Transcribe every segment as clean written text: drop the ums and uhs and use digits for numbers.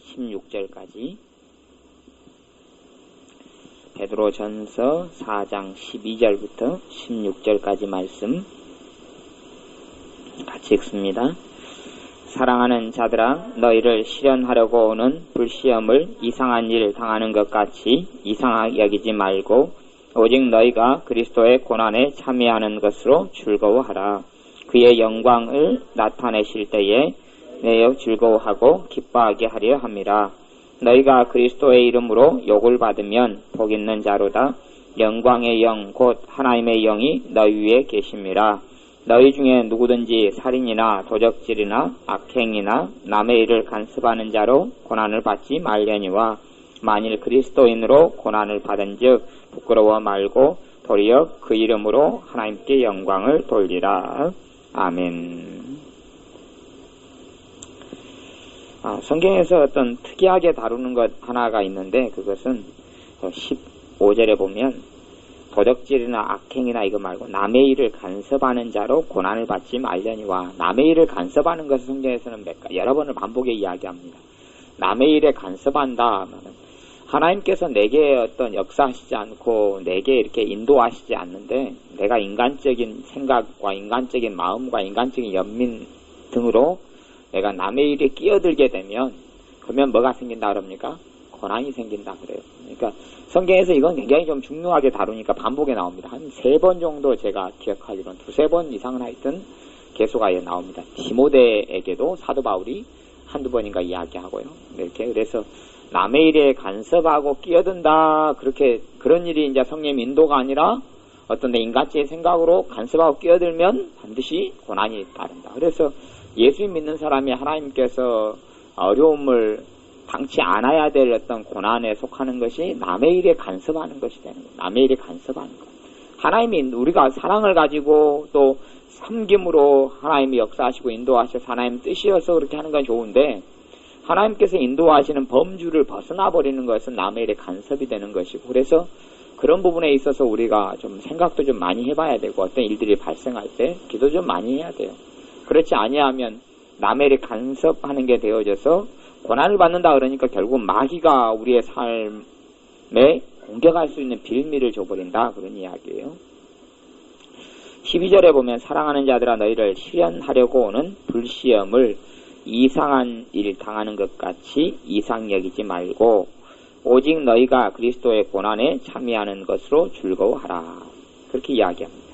16절까지, 베드로전서 4장 12절부터 16절까지 말씀 같이 읽습니다. 사랑하는 자들아, 너희를 시련하려고 오는 불시험을 이상한 일 당하는 것 같이 이상하게 여기지 말고 오직 너희가 그리스도의 고난에 참여하는 것으로 즐거워하라. 그의 영광을 나타내실 때에 매우 즐거워하고 기뻐하게 하려 함이라. 너희가 그리스도의 이름으로 욕을 받으면 복 있는 자로다. 영광의 영 곧 하나님의 영이 너희 위에 계심이라. 너희 중에 누구든지 살인이나 도적질이나 악행이나 남의 일을 간섭하는 자로 고난을 받지 말려니와 만일 그리스도인으로 고난을 받은즉 부끄러워 말고 도리어 그 이름으로 하나님께 영광을 돌리라. 아멘. 성경에서 어떤 특이하게 다루는 것 하나가 있는데, 그것은 15절에 보면 도적질이나 악행이나 이거 말고 남의 일을 간섭하는 자로 고난을 받지 말려니와, 남의 일을 간섭하는 것을 성경에서는 여러 번을 반복해 이야기합니다. 남의 일에 간섭한다 하면 하나님께서 내게 어떤 역사하시지 않고 내게 이렇게 인도하시지 않는데, 내가 인간적인 생각과 인간적인 마음과 인간적인 연민 등으로 내가 남의 일에 끼어들게 되면 그러면 뭐가 생긴다 그럽니까? 고난이 생긴다 그래요. 그러니까 성경에서 이건 굉장히 좀 중요하게 다루니까 반복에 나옵니다. 한 3번 정도 제가 기억하기로는 2-3번 이상은 하여튼 계속 아예 나옵니다. 디모데에게도 사도 바울이 한두 번인가 이야기하고요. 이렇게 그래서 남의 일에 간섭하고 끼어든다, 그런 일이 이제 성령 인도가 아니라 어떤 내 인간적인 생각으로 간섭하고 끼어들면 반드시 고난이 따른다. 그래서 예수 믿는 사람이 하나님께서 어려움을 당치 않아야 될 어떤 고난에 속하는 것이 남의 일에 간섭하는 것이 되는 거예요. 남의 일에 간섭하는 것. 하나님이 우리가 사랑을 가지고 또 섬김으로 하나님이 역사하시고 인도하셔서 하나님 뜻이어서 그렇게 하는 건 좋은데, 하나님께서 인도하시는 범주를 벗어나 버리는 것은 남의 일에 간섭이 되는 것이고, 그래서 그런 부분에 있어서 우리가 좀 생각도 좀 많이 해봐야 되고, 어떤 일들이 발생할 때 기도 좀 많이 해야 돼요. 그렇지 아니하면 남의 일에 간섭하는 게 되어져서 고난을 받는다 그러니까 결국 마귀가 우리의 삶에 공격할 수 있는 빌미를 줘버린다, 그런 이야기예요. 12절에 보면 사랑하는 자들아, 너희를 시련하려고 오는 불시험을 이상한 일 당하는 것 같이 이상 여기지 말고 오직 너희가 그리스도의 고난에 참여하는 것으로 즐거워하라. 그렇게 이야기합니다.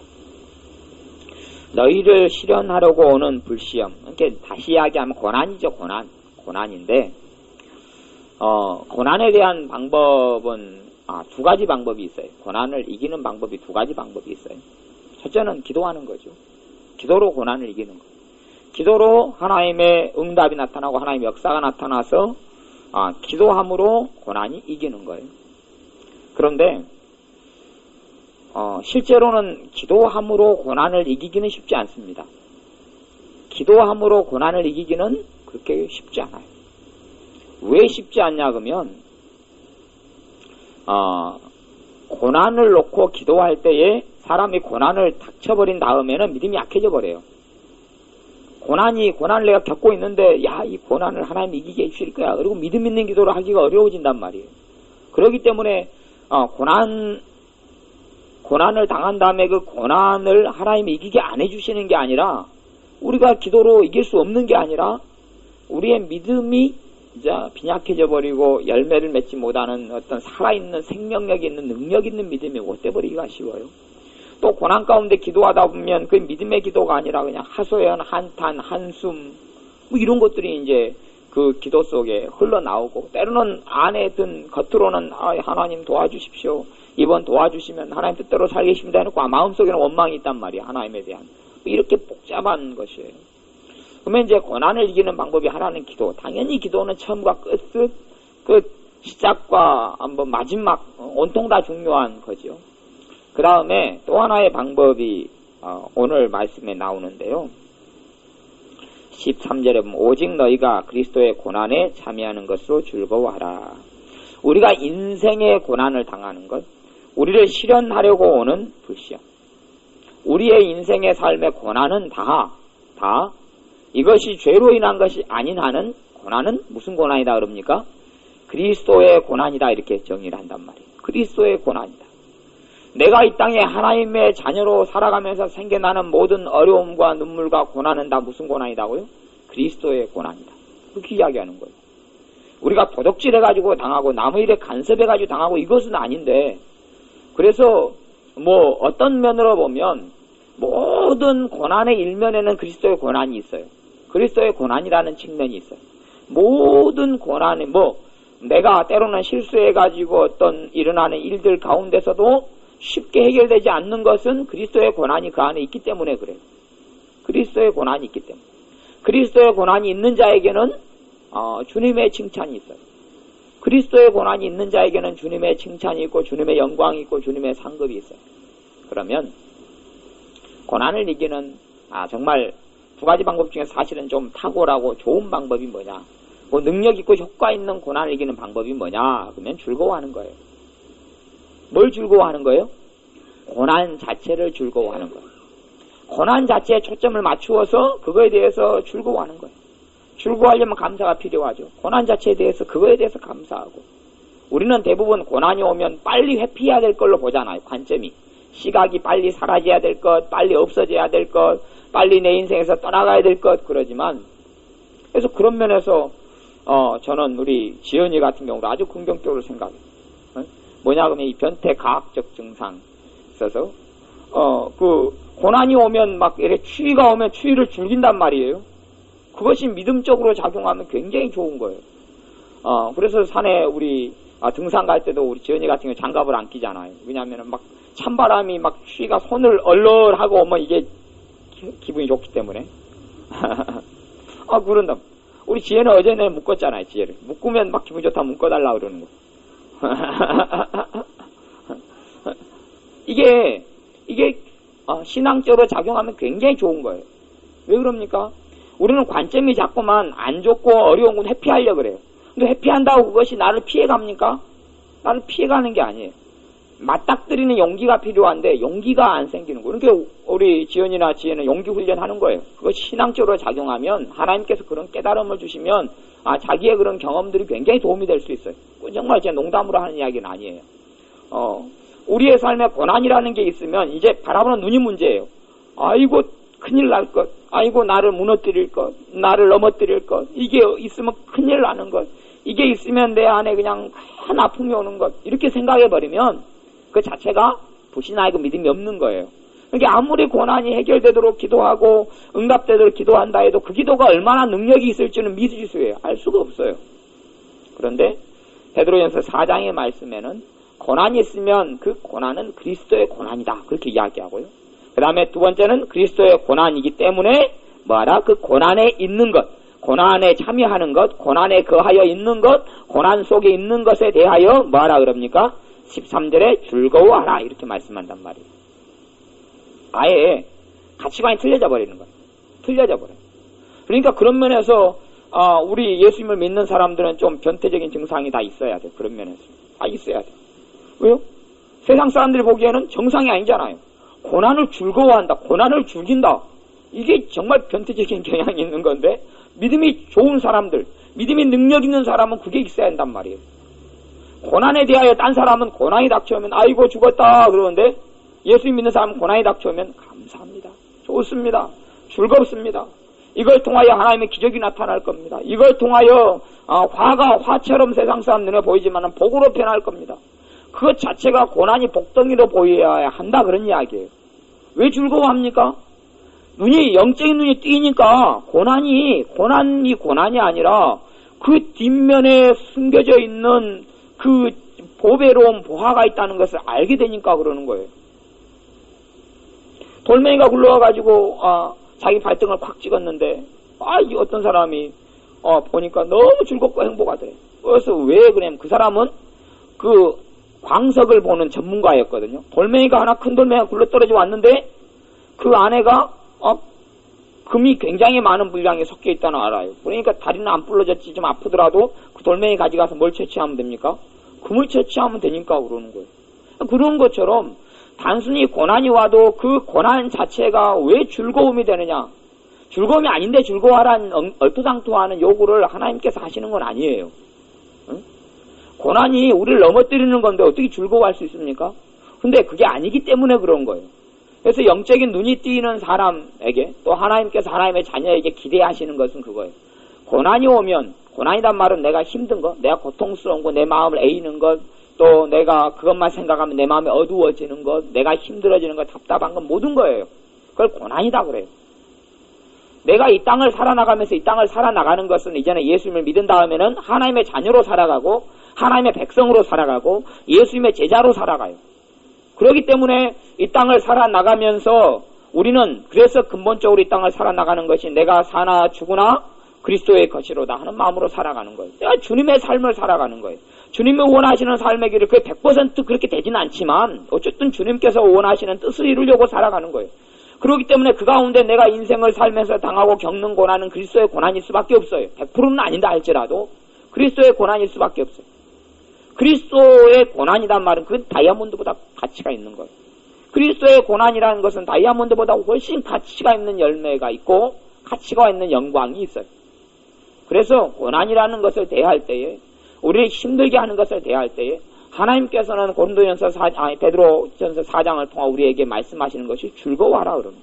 너희를 시련하려고 오는 불시험. 그러니까 다시 이야기하면 고난이죠. 고난인데, 고난에 대한 방법은 2가지 방법이 있어요. 고난을 이기는 방법이 2가지 방법이 있어요. 첫째는 기도하는 거죠. 기도로 고난을 이기는 거예요. 기도로 하나님의 응답이 나타나고 하나님의 역사가 나타나서 기도함으로 고난이 이기는 거예요. 그런데 실제로는 기도함으로 고난을 이기기는 쉽지 않습니다. 기도함으로 고난을 이기기는 그렇게 쉽지 않아요. 왜 쉽지 않냐 그러면 고난을 놓고 기도할 때에 사람이 고난을 닥쳐버린 다음에는 믿음이 약해져 버려요. 고난을 내가 겪고 있는데, 이 고난을 하나님이 이기게 해주실 거야. 그리고 믿음 있는 기도를 하기가 어려워진단 말이에요. 그렇기 때문에 고난을 당한 다음에 그 고난을 하나님이 이기게 안 해주시는 게 아니라, 우리가 기도로 이길 수 없는 게 아니라 우리의 믿음이 이제 빈약해져 버리고 열매를 맺지 못하는 어떤 살아있는 생명력이 있는 능력 있는 믿음이 못 돼버리기가 쉬워요. 또 고난 가운데 기도하다 보면 그 믿음의 기도가 아니라 그냥 하소연, 한탄, 한숨 이런 것들이 이제 그 기도 속에 흘러나오고, 때로는 안에 든 겉으로는 하나님 도와주십시오, 이번 도와주시면 하나님 뜻대로 살겠습니다 해놓고 마음속에는 원망이 있단 말이야, 하나님에 대한. 이렇게 복잡한 것이에요. 그러면 이제 고난을 이기는 방법이 하나는 기도. 당연히 기도는 처음과 끝 시작과 마지막 온통 다 중요한 거죠. 그 다음에 또 하나의 방법이 오늘 말씀에 나오는데요. 13절에 보면 오직 너희가 그리스도의 고난에 참여하는 것으로 즐거워하라. 우리가 인생의 고난을 당하는 것, 우리를 시련하려고 오는 불시험, 우리의 인생의 삶의 고난은 다 이것이 죄로 인한 것이 아닌 한은 고난은 무슨 고난이다 그럽니까? 그리스도의 고난이다 이렇게 정의를 한단 말이에요. 그리스도의 고난이다. 내가 이 땅에 하나님의 자녀로 살아가면서 생겨나는 모든 어려움과 눈물과 고난은 다 무슨 고난이다고요? 그리스도의 고난이다. 그렇게 이야기하는 거예요. 우리가 도둑질해가지고 당하고 남의 일에 간섭해가지고 당하고 이것은 아닌데, 그래서 뭐 어떤 면으로 보면 모든 고난의 일면에는 그리스도의 고난이 있어요. 그리스도의 고난이라는 측면이 있어요. 모든 고난이 내가 때로는 실수해가지고 어떤 일어나는 일들 가운데서도 쉽게 해결되지 않는 것은 그리스도의 고난이 그 안에 있기 때문에 그래요. 그리스도의 고난이 있기 때문에. 그리스도의 고난이 있는 자에게는 주님의 칭찬이 있어요. 그리스도의 고난이 있는 자에게는 주님의 칭찬이 있고 주님의 영광이 있고 주님의 상급이 있어요. 그러면 고난을 이기는 정말 두 가지 방법 중에 사실은 좀 탁월하고 좋은 방법이 뭐냐, 능력 있고 효과 있는 고난을 이기는 방법이 뭐냐, 그러면 즐거워하는 거예요. 뭘 즐거워하는 거예요? 고난 자체를 즐거워하는 거예요. 고난 자체에 초점을 맞추어서 그거에 대해서 즐거워하는 거예요. 즐거워하려면 감사가 필요하죠. 고난 자체에 대해서 그거에 대해서 감사하고. 우리는 대부분 고난이 오면 빨리 회피해야 될 걸로 보잖아요. 관점이. 시각이 빨리 사라져야 될 것, 빨리 없어져야 될 것, 빨리 내 인생에서 떠나가야 될 것, 그러지만 그래서 그런 면에서 저는 우리 지연이 같은 경우도 아주 긍정적으로 생각해요. 뭐냐 그러면 이 변태 가학적 증상 있어서 그 고난이 오면 막 이렇게 추위가 오면 추위를 즐긴단 말이에요. 그것이 믿음적으로 작용하면 굉장히 좋은 거예요. 그래서 산에 우리 등산 갈 때도 우리 지연이 같은 경우 장갑을 안 끼잖아요. 왜냐하면 막 찬바람이 막 추위가 손을 얼얼하고 오면 이게 기분이 좋기 때문에. 그런다. 우리 지혜는 어제 내가 묶었잖아요, 지혜를. 묶으면 막 기분 좋다 묶어달라 그러는 거. 이게 신앙적으로 작용하면 굉장히 좋은 거예요. 왜 그럽니까? 우리는 관점이 자꾸만 안 좋고 어려운 건 회피하려고 그래요. 근데 회피한다고 그것이 나를 피해갑니까? 나를 피해가는 게 아니에요. 맞닥뜨리는 용기가 필요한데 용기가 안 생기는 거예요. 그러니까 우리 지연이나 지혜는 용기 훈련하는 거예요. 그것이 신앙적으로 작용하면 하나님께서 그런 깨달음을 주시면 자기의 그런 경험들이 굉장히 도움이 될 수 있어요. 정말 제가 농담으로 하는 이야기는 아니에요. 우리의 삶에 고난이라는 게 있으면 이제 바라보는 눈이 문제예요. 아이고 큰일 날 것, 아이고 나를 무너뜨릴 것, 나를 넘어뜨릴 것, 이게 있으면 큰일 나는 것, 이게 있으면 내 안에 그냥 큰 아픔이 오는 것, 이렇게 생각해버리면 그 자체가 불신하고 믿음이 없는 거예요. 그러니까 아무리 고난이 해결되도록 기도하고 응답되도록 기도한다 해도 그 기도가 얼마나 능력이 있을지는 미지수예요. 알 수가 없어요. 그런데 베드로전서 4장의 말씀에는 고난이 있으면 그 고난은 그리스도의 고난이다, 그렇게 이야기하고요. 그 다음에 두 번째는 그리스도의 고난이기 때문에 그 고난에 있는 것, 고난에 참여하는 것, 고난에 거하여 있는 것, 고난 속에 있는 것에 대하여 그럽니까? 13절에 즐거워하라, 이렇게 말씀한단 말이에요. 아예 가치관이 틀려져 버리는 거예요. 틀려져 버려요. 그러니까 그런 면에서 우리 예수님을 믿는 사람들은 좀 변태적인 증상이 다 있어야 돼요. 그런 면에서 다 있어야 돼요. 왜요? 세상 사람들이 보기에는 정상이 아니잖아요. 고난을 즐거워한다, 고난을 즐긴다, 이게 정말 변태적인 경향이 있는 건데, 믿음이 좋은 사람들, 믿음이 능력 있는 사람은 그게 있어야 한단 말이에요. 고난에 대하여 딴 사람은 고난이 닥쳐오면 아이고 죽었다 그러는데, 예수님 믿는 사람은 고난이 닥쳐오면 감사합니다, 좋습니다, 즐겁습니다, 이걸 통하여 하나님의 기적이 나타날 겁니다, 이걸 통하여 화가 화처럼 세상 사람 눈에 보이지만 복으로 변할 겁니다. 그것 자체가 고난이 복덩이로 보여야 한다, 그런 이야기예요. 왜 즐거워합니까? 영적인 눈이 띄니까 고난이 아니라 그 뒷면에 숨겨져 있는 그 보배로운 보화가 있다는 것을 알게 되니까 그러는 거예요. 돌멩이가 굴러와가지고 자기 발등을 콱 찍었는데 이 어떤 사람이 보니까 너무 즐겁고 행복하대. 그래서 왜 그러냐면 그 사람은 그 광석을 보는 전문가였거든요. 돌멩이가 하나, 큰 돌멩이가 굴러떨어져 왔는데 그 안에가 금이 굉장히 많은 분량이 섞여 있다는 알아요. 그러니까 다리는 안 부러졌지, 좀 아프더라도 그 돌멩이 가져가서 뭘 채취하면 됩니까? 금을 채취하면 되니까 그러는 거예요. 그런 것처럼 단순히 고난이 와도 그 고난 자체가 왜 즐거움이 되느냐? 즐거움이 아닌데 즐거워하라는 얼토당토하는 요구를 하나님께서 하시는 건 아니에요. 응? 고난이 우리를 넘어뜨리는 건데 어떻게 즐거워할 수 있습니까? 근데 그게 아니기 때문에 그런 거예요. 그래서 영적인 눈이 띄는 사람에게 또 하나님께서 하나님의 자녀에게 기대하시는 것은 그거예요. 고난이 오면, 고난이란 말은 내가 힘든 것, 내가 고통스러운 것, 내 마음을 에이는 것, 또 내가 그것만 생각하면 내 마음이 어두워지는 것, 내가 힘들어지는 것, 답답한 것, 모든 거예요. 그걸 고난이다 그래요. 내가 이 땅을 살아나가면서 이 땅을 살아나가는 것은 이제는 예수님을 믿은 다음에는 하나님의 자녀로 살아가고 하나님의 백성으로 살아가고 예수님의 제자로 살아가요. 그렇기 때문에 이 땅을 살아나가면서 우리는 그래서 근본적으로 이 땅을 살아나가는 것이 내가 사나 죽으나 그리스도의 것이로다 하는 마음으로 살아가는 거예요. 내가 주님의 삶을 살아가는 거예요. 주님이 원하시는 삶의 길을 그게 100% 그렇게 되지는 않지만 어쨌든 주님께서 원하시는 뜻을 이루려고 살아가는 거예요. 그렇기 때문에 그 가운데 내가 인생을 살면서 당하고 겪는 고난은 그리스도의 고난일 수밖에 없어요. 100%는 아닌다 할지라도 그리스도의 고난일 수밖에 없어요. 그리스도의 고난이란 말은 그건 다이아몬드보다 가치가 있는 거예요. 그리스도의 고난이라는 것은 다이아몬드보다 훨씬 가치가 있는 열매가 있고 가치가 있는 영광이 있어요. 그래서 고난이라는 것을 대할 때에 우리를 힘들게 하는 것을 대할 때에 하나님께서는 베드로전서 4장을 통해 우리에게 말씀하시는 것이 즐거워하라 그러는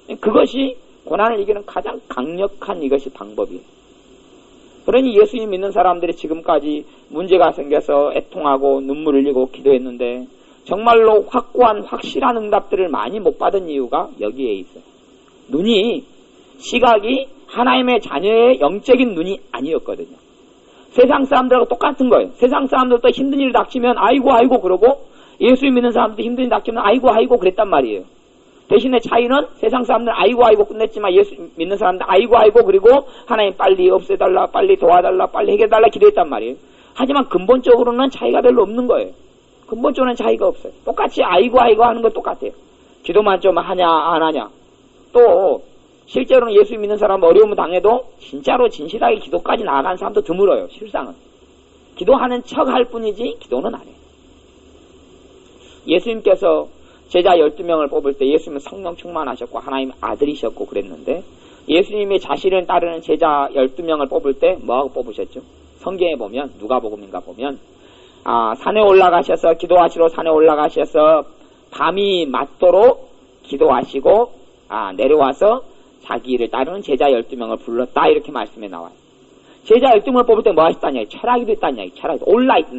거예요. 그것이 고난을 이기는 가장 강력한 이것이 방법이에요. 그러니 예수님 믿는 사람들이 지금까지 문제가 생겨서 애통하고 눈물 흘리고 기도했는데 정말로 확고한 확실한 응답들을 많이 못 받은 이유가 여기에 있어요. 시각이 하나님의 자녀의 영적인 눈이 아니었거든요. 세상 사람들하고 똑같은 거예요. 세상 사람들도 힘든 일 닥치면 아이고 그러고 예수 믿는 사람들도 힘든 일 닥치면 아이고 그랬단 말이에요. 대신에 차이는 세상 사람들은 아이고 끝냈지만 예수 믿는 사람들 아이고 그리고 하나님 빨리 없애달라, 빨리 도와달라, 빨리 해결해달라 기도했단 말이에요. 하지만 근본적으로는 차이가 별로 없는 거예요. 근본적으로는 차이가 없어요. 똑같이 아이고 하는 건 똑같아요. 기도만 좀 하냐 안 하냐. 또 실제로는 예수 믿는 사람 어려움을 당해도 진짜로 진실하게 기도까지 나아가는 사람도 드물어요. 실상은. 기도하는 척 할 뿐이지 기도는 안 해요. 예수님께서 제자 12명을 뽑을 때 예수님은 성령 충만하셨고 하나님의 아들이셨고 그랬는데 예수님의 자신을 따르는 제자 12명을 뽑을 때 뭐하고 뽑으셨죠? 성경에 보면 누가복음인가 보면 산에 올라가셔서 기도하시러 산에 올라가셔서 밤이 맞도록 기도하시고 내려와서 자기를 따르는 제자 12명을 불렀다 이렇게 말씀에 나와요. 제자 12명을 뽑을 때 뭐 하셨다냐? 철학이도 있다냐? 철학이 올라이트,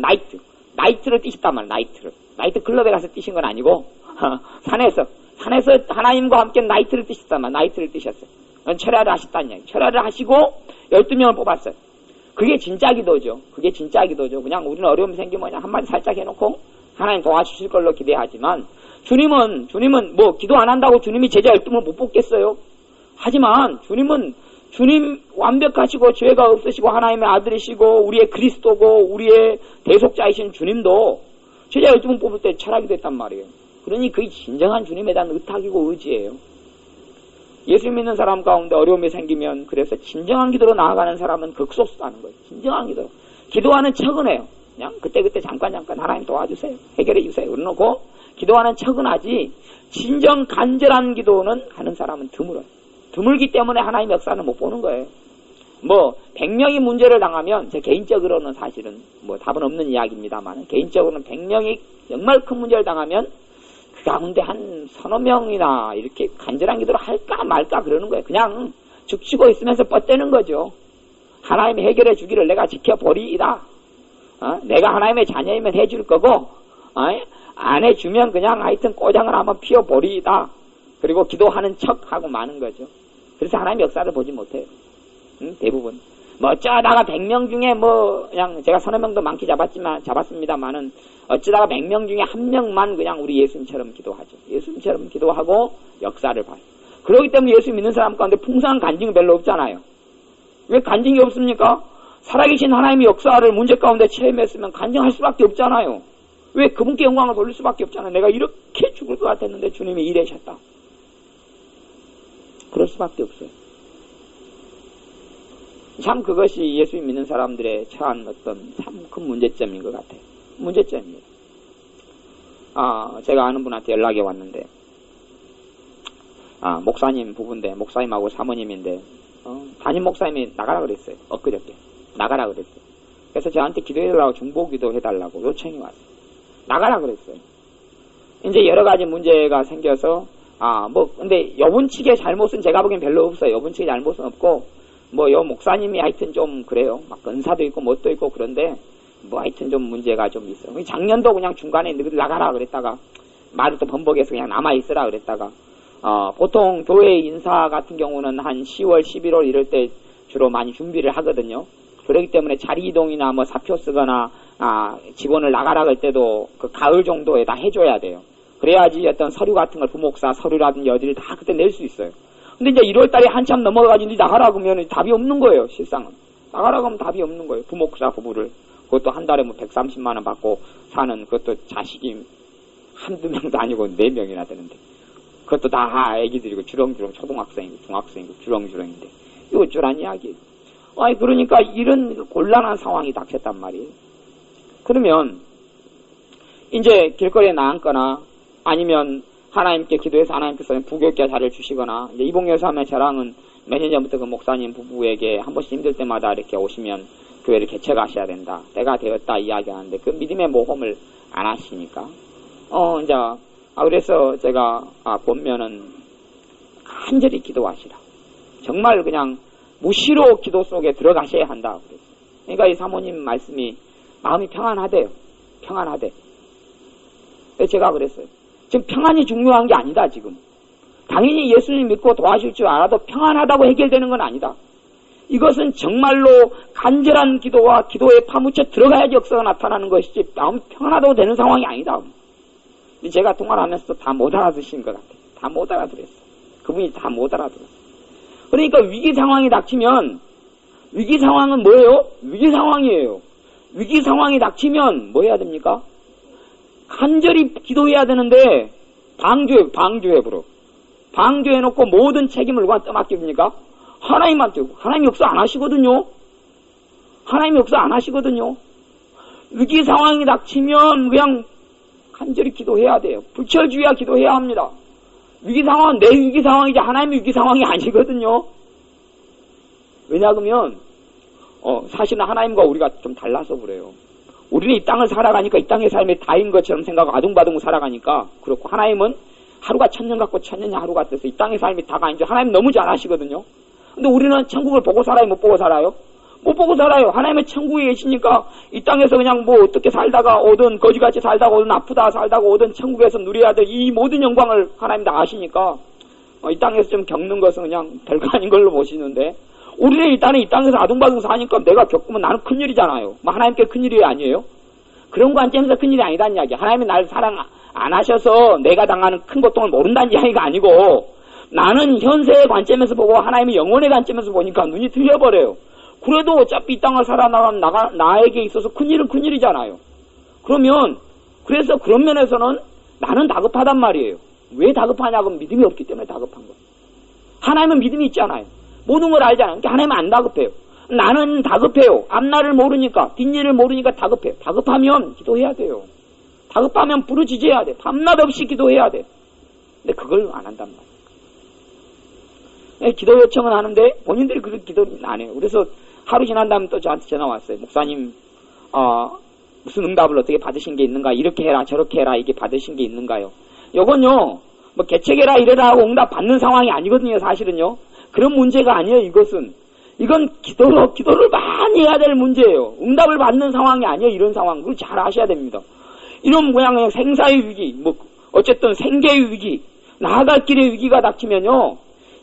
나이트를 뛰셨단 말이에요. 나이트 클럽에 가서 뛰신 건 아니고 산에서 하나님과 함께 나이트를 뛰셨단 말이에요. 나이트를 뛰셨어요. 철야를 하셨다냐? 철야를 하시고 12명을 뽑았어요. 그게 진짜 기도죠. 그냥 우리는 어려움이 생기면 그냥 한마디 살짝 해놓고 하나님 도와주실 걸로 기대하지만 주님은 뭐 기도 안 한다고 주님이 제자 12명을 못 뽑겠어요? 하지만 주님 완벽하시고 죄가 없으시고 하나님의 아들이시고 우리의 그리스도고 우리의 대속자이신 주님도 제자 12명 뽑을 때 철학이 됐단 말이에요. 그러니 그게 진정한 주님에 대한 의탁이고 의지예요. 예수 믿는 사람 가운데 어려움이 생기면 그래서 진정한 기도로 나아가는 사람은 극소수라는 거예요. 진정한 기도로. 기도하는 척은 해요. 그냥 그때 잠깐 하나님 도와주세요. 해결해 주세요. 그러놓고 기도하는 척은 하지 진정 간절한 기도는 하는 사람은 드물어요. 드물기 때문에 하나님의 역사는 못 보는 거예요. 100명이 문제를 당하면 제 개인적으로는 사실은 답은 없는 이야기입니다만 개인적으로는 100명이 정말 큰 문제를 당하면 그 가운데 한 서너 명이나 이렇게 간절한 기도를 할까 말까 그러는 거예요. 그냥 죽치고 있으면서 뻗대는 거죠. 하나님이 해결해 주기를 내가 지켜보리이다. 내가 하나님의 자녀이면 해줄 거고 안 해주면 그냥 하여튼 꼬장을 한번 피워보리이다. 그리고 기도하는 척하고 마는 거죠. 그래서 하나님의 역사를 보지 못해요. 대부분. 어쩌다가 100명 중에 그냥 제가 서너 명도 많게 잡았습니다만은 어쩌다가 100명 중에 한 명만 그냥 우리 예수님처럼 기도하죠. 예수님처럼 기도하고 역사를 봐요. 그렇기 때문에 예수 믿는 사람 가운데 풍성한 간증이 별로 없잖아요. 왜 간증이 없습니까? 살아계신 하나님의 역사를 문제 가운데 체험했으면 간증할 수밖에 없잖아요. 왜 그분께 영광을 돌릴 수밖에 없잖아요. 내가 이렇게 죽을 것 같았는데 주님이 일하셨다. 그럴 수밖에 없어요. 참 그것이 예수 믿는 사람들의 처한 어떤 참 큰 문제점인 것 같아요. 문제점이에요. 제가 아는 분한테 연락이 왔는데 목사님 부부인데, 목사님하고 사모님인데, 담임 목사님이 나가라 그랬어요. 엊그저께. 나가라 그랬어요. 그래서 저한테 기도해달라고, 중보기도 해달라고 요청이 왔어요. 나가라 그랬어요. 이제 여러 가지 문제가 생겨서, 근데 여분 측의 잘못은 제가 보기엔 별로 없어요. 여분 측의 잘못은 없고, 여 목사님이 하여튼 좀 그래요. 막 은사도 있고, 뭣도 있고, 그런데, 하여튼 좀 문제가 좀 있어요. 작년도 그냥 중간에 너희들 나가라 그랬다가, 말을 또 번복해서 그냥 남아있으라 그랬다가, 보통 교회 인사 같은 경우는 한 10월, 11월 이럴 때 주로 많이 준비를 하거든요. 그렇기 때문에 자리 이동이나 사표 쓰거나, 직원을 나가라 할 때도 그 가을 정도에 다 해줘야 돼요. 그래야지 어떤 서류 같은 걸 부목사 서류라든지 어디를 다 그때 낼 수 있어요. 근데 이제 1월 달에 한참 넘어가지고 나가라 그러면 답이 없는 거예요, 실상은. 나가라 그러면 답이 없는 거예요. 부목사 부부를. 그것도 한 달에 130만원 받고 사는, 그것도 자식이 한두 명도 아니고 4명이나 되는데. 그것도 다 애기들이고 주렁주렁 초등학생이고 중학생이고 주렁주렁인데. 이거 어쩌란 이야기예요. 그러니까 이런 곤란한 상황이 닥쳤단 말이에요. 그러면 이제 길거리에 나앉거나 아니면 하나님께 기도해서 하나님께서 부교육자 자리를 주시거나, 이제 이봉여사의 자랑은 몇 년 전부터 그 목사님 부부에게 한 번씩 힘들 때마다 이렇게 오시면 교회를 개척하셔야 된다, 때가 되었다 이야기하는데, 그 믿음의 모험을 안 하시니까 그래서 제가 보면은 간절히 기도하시라, 정말 그냥 무시로 기도 속에 들어가셔야 한다. 그러니까 이 사모님 말씀이 마음이 평안하대요. 평안하대. 그래서 제가 그랬어요. 지금 평안이 중요한 게 아니다, 지금. 당연히 예수님 믿고 도와줄 줄 알아도 평안하다고 해결되는 건 아니다. 이것은 정말로 간절한 기도와 기도에 파묻혀 들어가야지 역사가 나타나는 것이지, 마음 평안하다고 되는 상황이 아니다. 근데 제가 통화를 하면서 다 못 알아듣신 것 같아요. 다 못 알아들었어요. 그분이 다 못 알아들었어요. 그러니까 위기 상황이 닥치면, 위기 상황은 뭐예요? 위기 상황이에요. 위기 상황이 닥치면 뭐 해야 됩니까? 간절히 기도해야 되는데, 방주회부로. 방주해놓고 모든 책임을 누구한테 맡깁니까? 하나님한테. 하나님 역사 안 하시거든요. 하나님 역사 안 하시거든요. 위기 상황이 닥치면 그냥 간절히 기도해야 돼요. 불철주의야 기도해야 합니다. 위기 상황은 내 위기 상황이지 하나님의 위기 상황이 아니거든요. 왜냐하면 사실은 하나님과 우리가 좀 달라서 그래요. 우리는 이 땅을 살아가니까 이 땅의 삶이 다인 것처럼 생각하고 아둥바둥 살아가니까 그렇고, 하나님은 하루가 천년 같고 천년이 하루 같아서 이 땅의 삶이 다가 아니죠. 하나님 너무 잘 아시거든요. 근데 우리는 천국을 보고 살아요, 못 보고 살아요? 못 보고 살아요. 하나님의 천국에 계시니까 이 땅에서 그냥 어떻게 살다가 오든, 거지같이 살다가 오든, 아프다 살다가 오든 천국에서 누려야 될 이 모든 영광을 하나님 다 아시니까 이 땅에서 좀 겪는 것은 그냥 별거 아닌 걸로 보시는데, 우리는 일단은 이 땅에서 아둥바둥 사니까 내가 겪으면 나는 큰일이잖아요. 하나님께 큰일이 아니에요? 그런 관점에서 큰일이 아니다는 이야기. 하나님이 나를 사랑 안 하셔서 내가 당하는 큰 고통을 모른다는 이야기가 아니고, 나는 현세의 관점에서 보고 하나님의 영혼의 관점에서 보니까 눈이 틀려버려요. 그래도 어차피 이 땅을 살아나가면 나에게 있어서 큰일은 큰일이잖아요. 그래서 그런 면에서는 나는 다급하단 말이에요. 왜 다급하냐고, 믿음이 없기 때문에 다급한 거예요. 하나님은 믿음이 있잖아요. 모든 걸 알잖아요. 그러니까 하나님은 안 다급해요. 나는 다급해요. 앞날을 모르니까, 뒷일을 모르니까 다급해요. 다급하면 기도해야 돼요. 다급하면 부르짖어야 돼. 밤낮 없이 기도해야 돼. 근데 그걸 안 한단 말이에요. 기도 요청은 하는데 본인들이 그 기도를 안 해요. 그래서 하루 지난 다음에 또 저한테 전화 왔어요. 목사님, 무슨 응답을 어떻게 받으신 게 있는가? 이렇게 해라, 저렇게 해라, 이게 받으신 게 있는가요? 요건요, 개척해라, 이래라 하고 응답 받는 상황이 아니거든요, 사실은요. 그런 문제가 아니에요, 이것은. 이건 기도를 많이 해야 될 문제예요. 응답을 받는 상황이 아니에요, 이런 상황. 그걸 잘 아셔야 됩니다. 이런 모양의 생사의 위기, 어쨌든 생계의 위기, 나아갈 길의 위기가 닥치면요,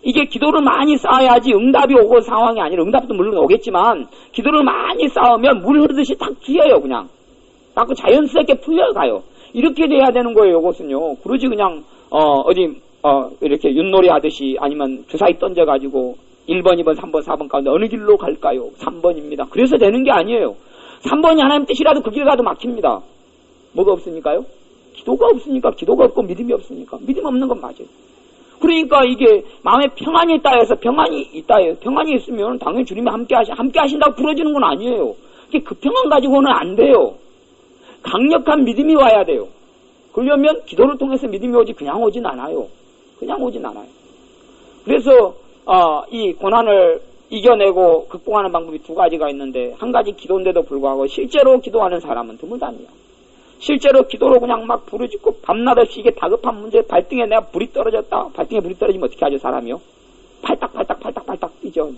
이게 기도를 많이 쌓아야지 응답이 오고 상황이 아니라, 응답도 물론 오겠지만, 기도를 많이 쌓으면 물 흐르듯이 탁 튀어요, 그냥. 자꾸 자연스럽게 풀려가요. 이렇게 돼야 되는 거예요, 이것은요. 그러지 그냥, 이렇게 윷놀이 하듯이, 아니면 주사위 던져가지고, 1번, 2번, 3번, 4번 가운데 어느 길로 갈까요? 3번입니다. 그래서 되는 게 아니에요. 3번이 하나님 뜻이라도 그 길 가도 막힙니다. 뭐가 없으니까요? 기도가 없으니까, 기도가 없고 믿음이 없으니까. 믿음 없는 건 맞아요. 그러니까 이게 마음에 평안이 있다 해서 평안이 있다 해요. 평안이 있으면 당연히 주님이 함께 하신다고 부러지는 건 아니에요. 그 평안 가지고는 안 돼요. 강력한 믿음이 와야 돼요. 그러려면 기도를 통해서 믿음이 오지 그냥 오진 않아요. 그냥 오진 않아요. 그래서 이 고난을 이겨내고 극복하는 방법이 두 가지가 있는데, 한 가지 기도인데도 불구하고 실제로 기도하는 사람은 드물다니요. 실제로 기도로 그냥 막 부르짖고 밤낮 없이 이게 다급한 문제, 발등에 내가 불이 떨어졌다. 발등에 불이 떨어지면 어떻게 하죠, 사람이요? 팔딱 뛰죠.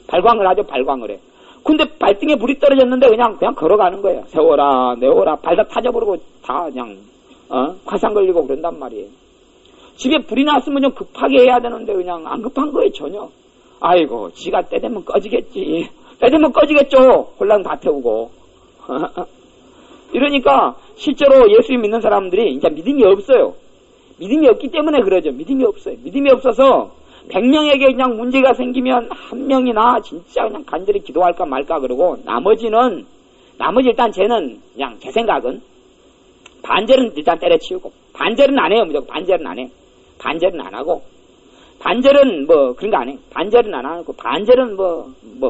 발광을 하죠, 발광을 해. 근데 발등에 불이 떨어졌는데 그냥 걸어가는 거예요. 세워라, 내워라, 발 다 타져버리고 다 그냥, 화상 걸리고 그런단 말이에요. 집에 불이 났으면 좀 급하게 해야 되는데 그냥 안 급한 거예요, 전혀. 아이고, 지가 때 되면 꺼지겠지. 때 되면 꺼지겠죠. 홀랑 다 태우고. 이러니까 실제로 예수 믿는 사람들이 이제 믿음이 없어요. 믿음이 없기 때문에 그러죠. 믿음이 없어요. 믿음이 없어서 100명에게 그냥 문제가 생기면 한 명이나 진짜 그냥 간절히 기도할까 말까 그러고, 나머지 일단 쟤는 그냥 제 생각은 반절은 일단 때려치우고, 반절은 안 해요. 무조건 반절은 안 해. 반절은 안 하고, 반절은 그런 거 안 해. 반절은 안 하고, 반절은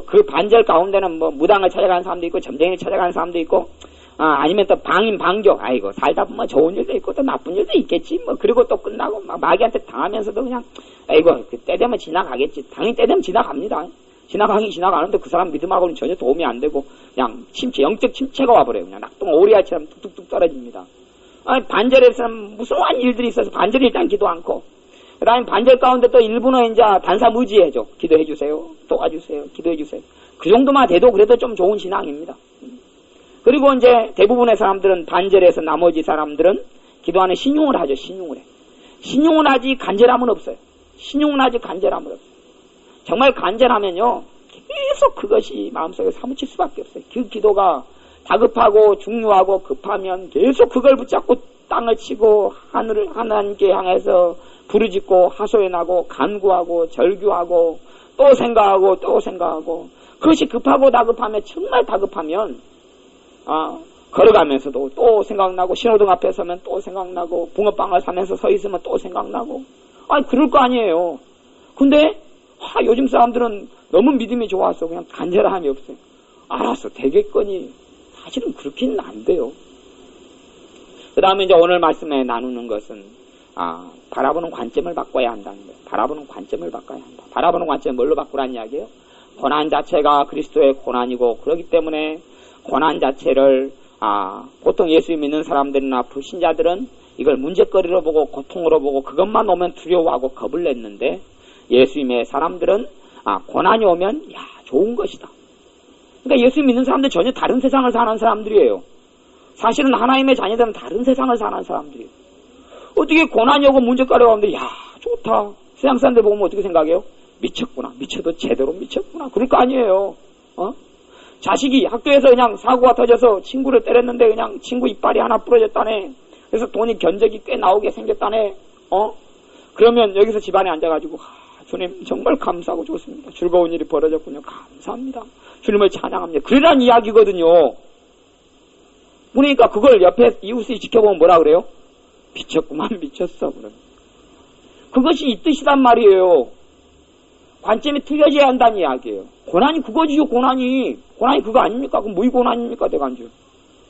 그 반절 가운데는 무당을 찾아가는 사람도 있고, 점쟁이를 찾아가는 사람도 있고, 아니면 또 방임, 방교. 아이고, 살다 보면 좋은 일도 있고, 또 나쁜 일도 있겠지. 그리고 또 끝나고, 마귀한테 당하면서도 그냥, 아이고, 때 되면 지나가겠지. 당연히 때 되면 지나갑니다. 지나가긴 지나가는데 그 사람 믿음하고는 전혀 도움이 안 되고, 그냥 영적 침체가 와버려요. 그냥 낙동 오리알처럼 뚝뚝뚝 떨어집니다. 반절에서는 무서운 일들이 있어서 반절이 일단 기도 않고, 그 다음에 반절 가운데 또 일부는 이제 단사무지해줘. 기도해주세요. 도와주세요. 기도해주세요. 그 정도만 돼도 그래도 좀 좋은 신앙입니다. 그리고 이제 대부분의 사람들은 반절에서 나머지 사람들은 기도하는 신용을 하죠. 신용을 해. 신용을 하지 간절함은 없어요. 신용을 하지 간절함은 없어요. 정말 간절하면요, 계속 그것이 마음속에 사무칠 수밖에 없어요. 그 기도가 다급하고 중요하고 급하면 계속 그걸 붙잡고 땅을 치고 하나님께 향해서 부르짖고 하소연하고 간구하고 절규하고 또 생각하고 그것이 급하고 다급하면, 정말 다급하면 걸어가면서도 또 생각나고, 신호등 앞에 서면 또 생각나고, 붕어빵을 사면서 서 있으면 또 생각나고, 그럴 거 아니에요. 근데 요즘 사람들은 너무 믿음이 좋아서 그냥 간절함이 없어요. 알았어, 되겠거니. 사실은 그렇게는 안 돼요. 그 다음에 이제 오늘 말씀에 나누는 것은 바라보는 관점을 바꿔야 한다는 거예요. 바라보는 관점을 바꿔야 한다. 바라보는 관점을 뭘로 바꾸라는 이야기예요? 고난 자체가 그리스도의 고난이고, 그렇기 때문에 고난 자체를 보통 예수 믿는 사람들이나 불신자들은 이걸 문제거리로 보고 고통으로 보고 그것만 오면 두려워하고 겁을 냈는데, 예수님의 사람들은 고난이 오면 좋은 것이다. 그러니까 예수 믿는 사람들 전혀 다른 세상을 사는 사람들이에요. 사실은 하나님의 자녀들은 다른 세상을 사는 사람들이에요. 어떻게 고난이 오고 문제거리가 오는데 좋다. 세상 사람들 보면 어떻게 생각해요? 미쳤구나. 미쳐도 제대로 미쳤구나. 그럴 거 아니에요. 자식이 학교에서 그냥 사고가 터져서 친구를 때렸는데 그냥 친구 이빨이 하나 부러졌다네. 그래서 돈이 견적이 꽤 나오게 생겼다네. 그러면 여기서 집안에 앉아가지고 주님 정말 감사하고 좋습니다. 즐거운 일이 벌어졌군요. 감사합니다. 주님을 찬양합니다. 그러란 이야기거든요. 그러니까 그걸 옆에 이웃이 지켜보면 뭐라 그래요? 미쳤구만, 미쳤어. 그래. 그것이 이 뜻이란 말이에요. 관점이 틀려져야 한다는 이야기예요. 고난이 그거지요, 고난이. 고난이 그거 아닙니까? 그럼 뭐이 고난입니까, 대간주?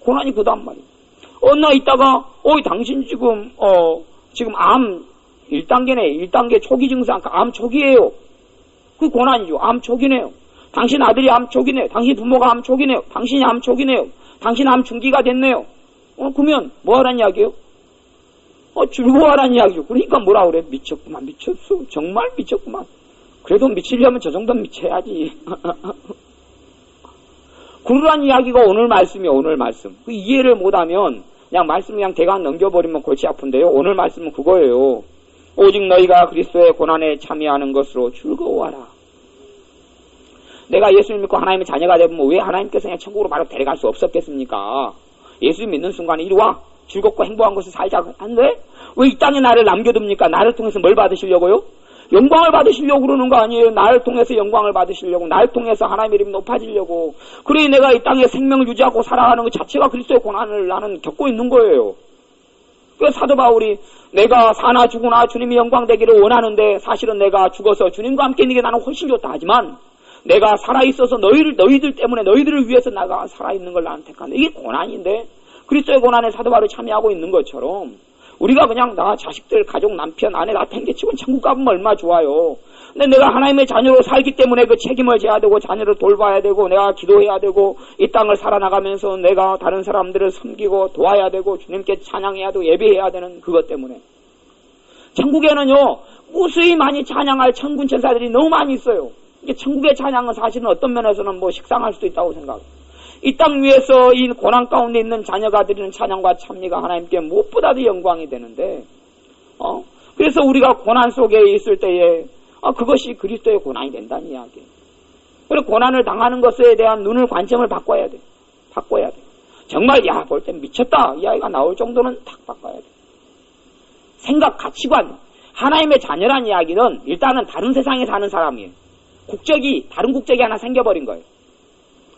고난이 그단 말이에요. 어느 날 있다가, 당신 지금 암 1단계네. 1단계 초기 증상, 암 초기예요. 그게 고난이죠. 암 초기네요. 당신 아들이 암 초기네요. 당신 부모가 암 초기네요. 당신이 암 초기네요. 당신 암 중기가 됐네요. 그러면 뭐 하라는 이야기예요? 즐거워하라는 이야기죠. 그러니까 뭐라 그래? 미쳤구만, 미쳤어. 정말 미쳤구만. 그래도 미치려면 저 정도는 미쳐야지. 그러란 이야기가 오늘 말씀이에요, 오늘 말씀. 그 이해를 못하면 그냥 말씀 그냥 대강 넘겨버리면 골치 아픈데요. 오늘 말씀은 그거예요. 오직 너희가 그리스도의 고난에 참여하는 것으로 즐거워하라. 내가 예수를 믿고 하나님의 자녀가 되면 왜 하나님께서 그냥 천국으로 바로 데려갈 수 없었겠습니까? 예수 믿는 순간에 이리 와. 즐겁고 행복한 것을 살자. 안 돼? 왜 이 땅에 나를 남겨둡니까? 나를 통해서 뭘 받으시려고요? 영광을 받으시려고 그러는 거 아니에요. 나를 통해서 영광을 받으시려고, 나를 통해서 하나님의 이름이 높아지려고. 그래 내가 이 땅에 생명을 유지하고 살아가는 것 자체가 그리스도의 고난을 나는 겪고 있는 거예요. 그 사도 바울이 내가 사나 죽으나 주님이 영광되기를 원하는데 사실은 내가 죽어서 주님과 함께 있는 게 나는 훨씬 좋다 하지만 내가 살아있어서 너희들 때문에 너희들을 위해서 나가 살아있는 걸 나는 택한다. 이게 고난인데 그리스도의 고난에 사도 바울이 참여하고 있는 것처럼 우리가 그냥 나 자식들 가족 남편 아내 나 팽개치고 천국 가면 얼마나 좋아요. 근데 내가 하나님의 자녀로 살기 때문에 그 책임을 져야 되고 자녀를 돌봐야 되고 내가 기도해야 되고 이 땅을 살아나가면서 내가 다른 사람들을 섬기고 도와야 되고 주님께 찬양해야 되고 예배해야 되는 그것 때문에. 천국에는요 무수히 많이 찬양할 천군 천사들이 너무 많이 있어요. 이게 천국의 찬양은 사실은 어떤 면에서는 뭐 식상할 수도 있다고 생각해요. 이 땅 위에서 이 고난 가운데 있는 자녀가 드리는 찬양과 찬미가 하나님께 무엇보다도 영광이 되는데 그래서 우리가 고난 속에 있을 때에 그것이 그리스도의 고난이 된다는 이야기예요. 그리고 고난을 당하는 것에 대한 눈을 관점을 바꿔야 돼. 바꿔야 돼. 정말 볼 땐 미쳤다 이 아이가 나올 정도는 딱 바꿔야 돼. 생각, 가치관, 하나님의 자녀란 이야기는 일단은 다른 세상에 사는 사람이에요. 국적이 다른 국적이 하나 생겨버린 거예요.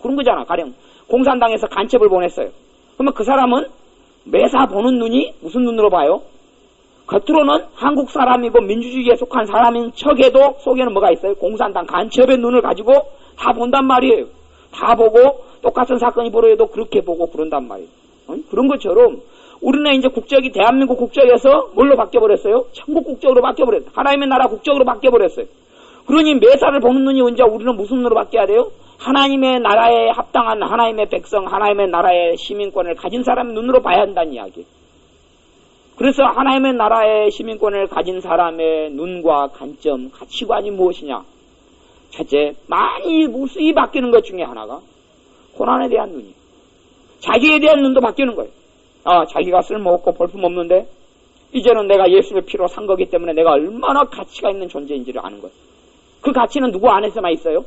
그런 거잖아. 가령 공산당에서 간첩을 보냈어요. 그러면 그 사람은 매사 보는 눈이 무슨 눈으로 봐요? 겉으로는 한국 사람이고 민주주의에 속한 사람인 척에도 속에는 뭐가 있어요? 공산당 간첩의 눈을 가지고 다 본단 말이에요. 다 보고 똑같은 사건이 벌어져도 그렇게 보고 그런단 말이에요. 그런 것처럼 우리는 이제 국적이 대한민국 국적에서 뭘로 바뀌어버렸어요? 천국 국적으로 바뀌어버렸어요. 하나님의 나라 국적으로 바뀌어버렸어요. 그러니 매사를 보는 눈이 언제 우리는 무슨 눈으로 바뀌어야 돼요? 하나님의 나라에 합당한 하나님의 백성, 하나님의 나라의 시민권을 가진 사람의 눈으로 봐야 한다는 이야기예요. 그래서 하나님의 나라의 시민권을 가진 사람의 눈과 관점, 가치관이 무엇이냐? 첫째, 많이 무수히 바뀌는 것 중에 하나가 고난에 대한 눈이에요. 자기에 대한 눈도 바뀌는 거예요. 자기가 쓸모없고 볼품없는데 이제는 내가 예수의 피로 산 거기 때문에 내가 얼마나 가치가 있는 존재인지를 아는 거예요. 그 가치는 누구 안에서만 있어요?